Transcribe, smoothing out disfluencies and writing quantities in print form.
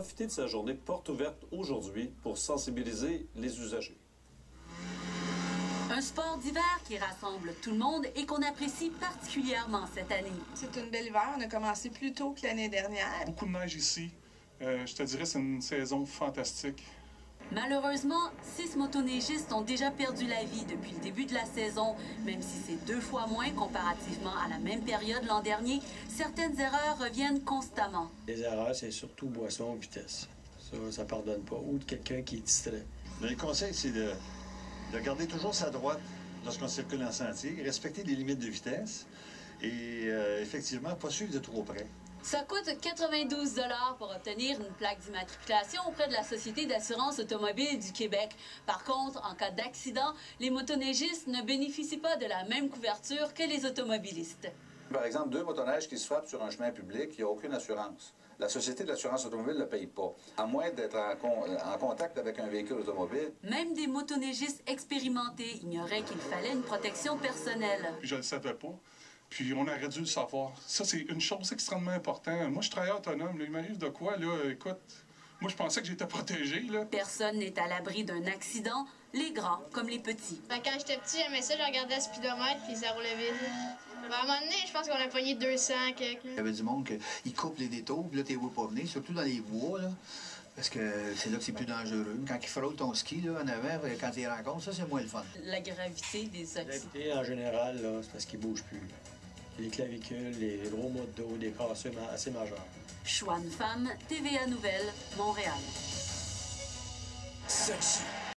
profité de sa journée porte ouverte aujourd'hui pour sensibiliser les usagers. Un sport d'hiver qui rassemble tout le monde et qu'on apprécie particulièrement cette année. C'est une belle hiver. On a commencé plus tôt que l'année dernière. Beaucoup de neige ici. Je te dirais c'est une saison fantastique. Malheureusement, 6 motoneigistes ont déjà perdu la vie depuis le début de la saison. Même si c'est 2 fois moins comparativement à la même période l'an dernier, certaines erreurs reviennent constamment. Les erreurs, c'est surtout boisson, vitesse. Ça pardonne pas. Ou de quelqu'un qui est distrait. Le conseil, c'est de garder toujours sa droite lorsqu'on circule en sentier, respecter les limites de vitesse et effectivement, pas suivre de trop près. Ça coûte 92 $ pour obtenir une plaque d'immatriculation auprès de la Société d'assurance automobile du Québec. Par contre, en cas d'accident, les motoneigistes ne bénéficient pas de la même couverture que les automobilistes. Par exemple, 2 motoneiges qui se frappent sur un chemin public, il n'y a aucune assurance. La Société de l'assurance automobile ne paye pas, à moins d'être en contact avec un véhicule automobile. Même des motoneigistes expérimentés ignoraient qu'il fallait une protection personnelle. Puis je ne le savais pas. Puis on aurait dû le savoir. Ça, c'est une chose extrêmement importante. Moi, je suis travailleur autonome. Là, il m'arrive de quoi, là? Écoute, moi, je pensais que j'étais protégé, là. Personne n'est à l'abri d'un accident, les grands comme les petits. Quand j'étais petit, j'aimais ça, je regardais le speedomètre, puis ça roulait vite. À un moment donné, je pense qu'on a pogné 200 quelques. Il y avait du monde qui coupe les détours, puis là, tu les vois pas venir, surtout dans les bois, là. Parce que c'est là que c'est plus dangereux. Quand ils frôlent ton ski, là, en avant, quand tu les rencontres, ça, c'est moins le fun. La gravité des accidents. La gravité, en général, là, c'est parce qu'ils bougent plus. Là. Les clavicules, les gros maux de dos, des cassures assez majeurs. Choix de femme, TVA Nouvelles, Montréal. Sexy.